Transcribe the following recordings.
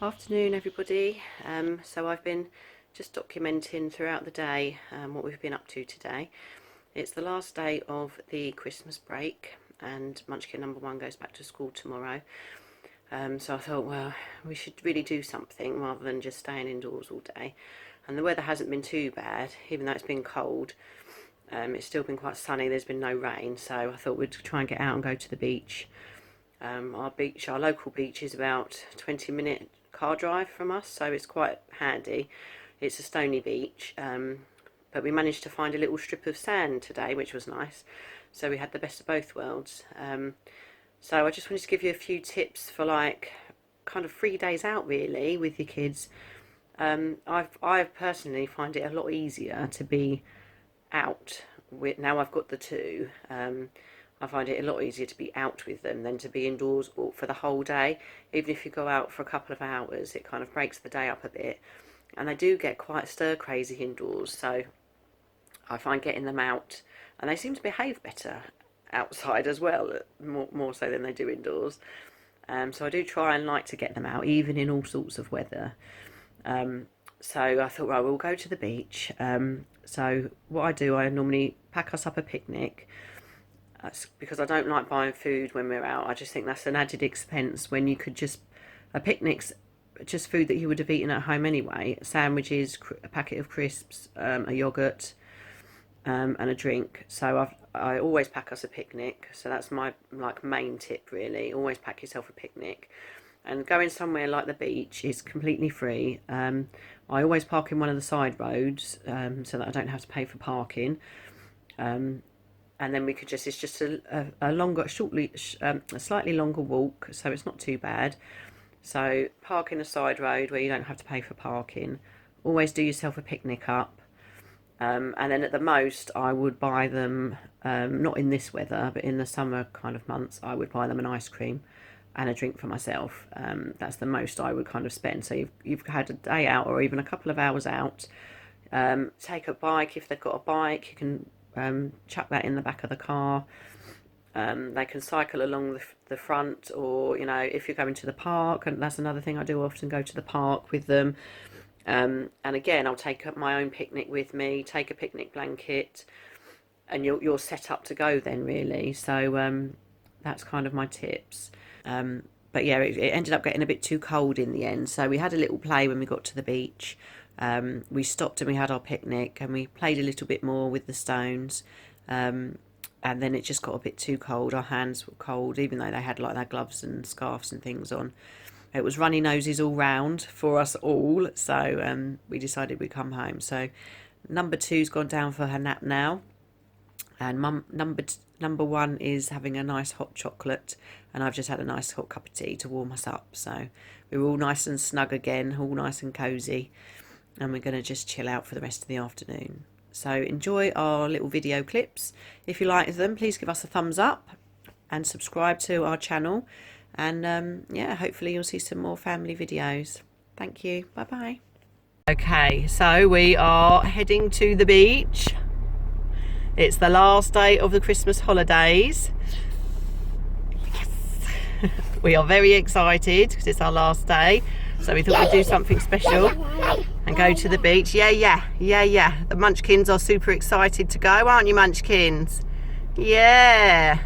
Afternoon everybody. So I've been just documenting throughout the day what we've been up to today. It's the last day of the Christmas break and Munchkin number one goes back to school tomorrow. So I thought, well, we should really do something rather than just staying indoors all day. And the weather hasn't been too bad, even though it's been cold. It's still been quite sunny, there's been no rain, so I thought we'd try and get out and go to the beach. Our local beach is about 20-minute car drive from us, so it's quite handy. It's a stony beach, but we managed to find a little strip of sand today, which was nice. So we had the best of both worlds. So I just wanted to give you a few tips for like kind of 3 days out really with your kids. I personally find it a lot easier to be out with, now I've got the two. I find it a lot easier to be out with them than to be indoors for the whole day. Even if you go out for a couple of hours, it kind of breaks the day up a bit. And they do get quite stir crazy indoors, so I find getting them out, and they seem to behave better outside as well, more so than they do indoors. So I do try and like to get them out, even in all sorts of weather. So I thought, well, we'll go to the beach. So what I do, I normally pack us up a picnic. Because I don't like buying food when we're out. I just think that's an added expense when you could just, a picnic's just food that you would have eaten at home anyway. Sandwiches, a packet of crisps, a yogurt, and a drink. So I always pack us a picnic. So that's my main tip really. Always pack yourself a picnic. And going somewhere like the beach is completely free. I always park in one of the side roads so that I don't have to pay for parking. And then we could just, it's just a slightly longer walk, so it's not too bad. So park in a side road where you don't have to pay for parking. Always do yourself a picnic up. And then at the most, I would buy them, not in this weather, but in the summer kind of months, I would buy them an ice cream and a drink for myself. That's the most I would kind of spend. So you've had a day out or even a couple of hours out. Take a bike, if they've got a bike, you can chuck that in the back of the car. They can cycle along the front, or if you're going to the park, and that's another thing I do often, go to the park with them. And again, I'll take up my own picnic with me, take a picnic blanket, and you're set up to go then really. So that's kind of my tips. But yeah, it ended up getting a bit too cold in the end, so we had a little play when we got to the beach. We stopped and we had our picnic and we played a little bit more with the stones, and then it just got a bit too cold. Our hands were cold, even though they had like their gloves and scarves and things on. It was runny noses all round for us all, so we decided we'd come home. So number two's gone down for her nap now, and number one is having a nice hot chocolate, and I've just had a nice hot cup of tea to warm us up. So we were all nice and snug again, all nice and cosy, and we're going to just chill out for the rest of the afternoon. So enjoy our little video clips. If you like them, please give us a thumbs up and subscribe to our channel, and yeah, hopefully you'll see some more family videos. Thank you. Bye bye. Okay, so we are heading to the beach. It's the last day of the Christmas holidays. Yes. We are very excited because it's our last day, so we thought we'd do something special and go to the beach. Yeah. The Munchkins are super excited to go, aren't you, Munchkins? Yeah.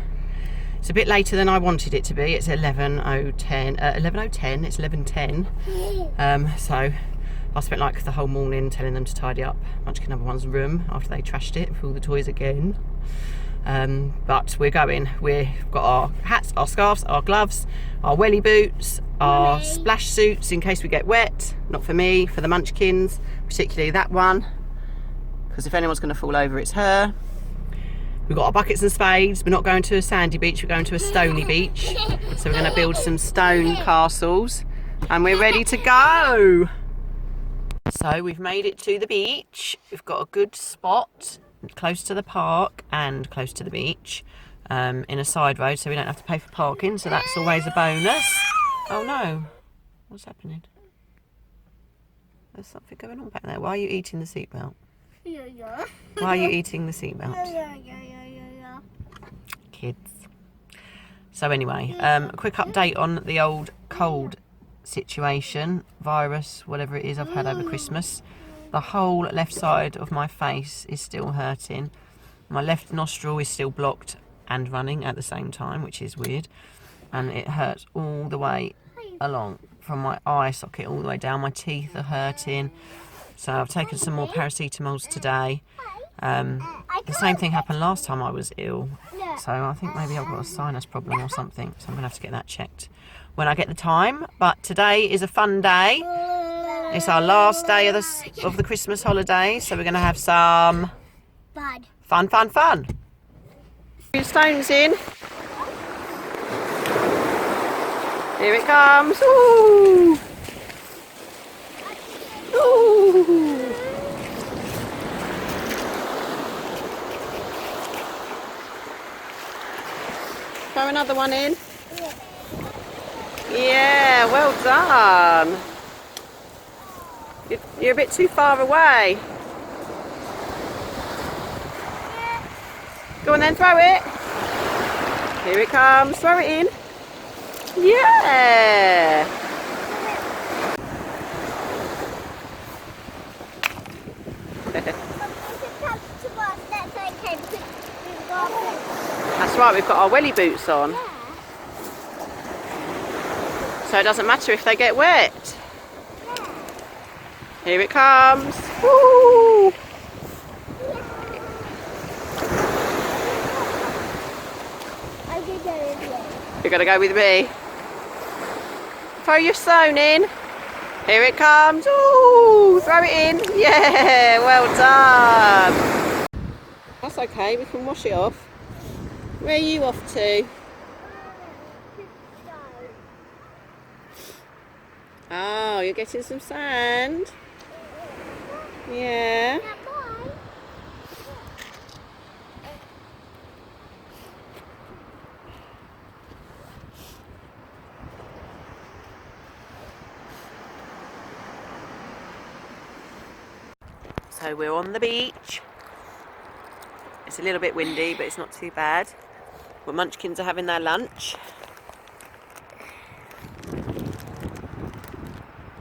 It's a bit later than I wanted it to be. It's 11:10. It's 11:10. So I spent like the whole morning telling them to tidy up Munchkin number one's room after they trashed it with all the toys again. But we're going. We've got our hats, our scarves, our gloves, our welly boots, our splash suits in case we get wet. Not for me, for the Munchkins, particularly that one, because if anyone's going to fall over, it's her. We've got our buckets and spades. We're not going to a sandy beach, we're going to a stony beach. So we're going to build some stone castles, and we're ready to go. So we've made it to the beach. We've got a good spot close to the park and close to the beach, in a side road, so we don't have to pay for parking, so that's always a bonus. Oh no, what's happening? There's something going on back there. Why are you eating the seatbelt? Yeah. Why are you eating the seatbelt? Yeah. Kids. So anyway, a quick update on the old cold situation, virus, whatever it is I've had over Christmas. The whole left side of my face is still hurting. My left nostril is still blocked and running at the same time, which is weird. And it hurts all the way along from my eye socket all the way down. My teeth are hurting. So I've taken some more paracetamols today. The same thing happened last time I was ill. So I think maybe I've got a sinus problem or something. So I'm going to have to get that checked when I get the time. But today is a fun day. It's our last day of the Christmas holiday. So we're going to have some fun. Stones in. Here it comes. Ooh. Ooh. Throw another one in. Yeah, well done. You're a bit too far away. Go on then, throw it. Here it comes. Throw it in. Yeah. That's right, we've got our welly boots on. So it doesn't matter if they get wet. Here it comes. Woo! You're going to go with me. Throw your stone in. Here it comes. Ooh, throw it in. Yeah, well done. That's okay, we can wash it off. Where are you off to? Oh, you're getting some sand? Yeah. So we're on the beach. It's a little bit windy, but it's not too bad. The munchkins are having their lunch.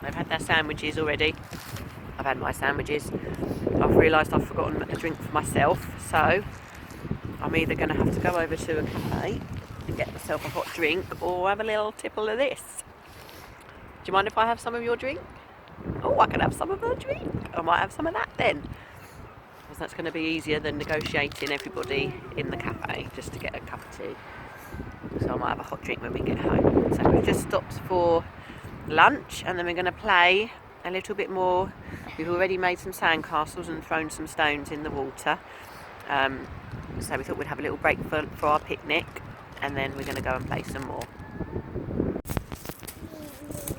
They've had their sandwiches already. I've had my sandwiches. I've realised I've forgotten a drink for myself, so I'm either going to have to go over to a cafe and get myself a hot drink or have a little tipple of this. Do you mind if I have some of your drink? Oh, I can have some of her drink. I might have some of that then. Because that's going to be easier than negotiating everybody in the cafe just to get a cup of tea. So I might have a hot drink when we get home. So we've just stopped for lunch and then we're going to play a little bit more. We've already made some sandcastles and thrown some stones in the water. So we thought we'd have a little break for our picnic and then we're going to go and play some more.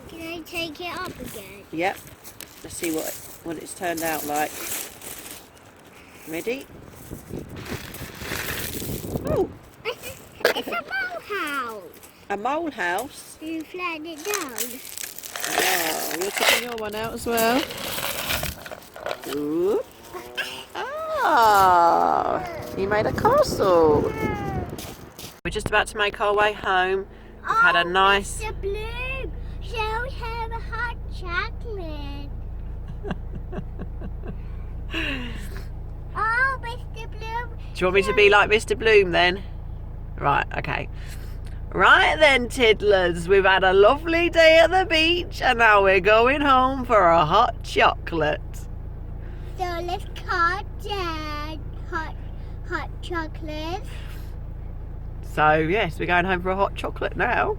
Can I take it up again? Yep. Let's see what it's turned out like. Ready? Oh! It's a mole house. A mole house? You flattened it down. Oh, you're taking your one out as well. Ooh. Ah! You made a castle. We're just about to make our way home. We've had a nice... Mr. Bloom, shall we have a hot chocolate? Oh, Mr. Bloom. Do you want me to be like Mr. Bloom then? Right, okay. Right then, tiddlers, we've had a lovely day at the beach and now we're going home for a hot chocolate. So let's call Dad hot chocolate. So yes, we're going home for a hot chocolate now.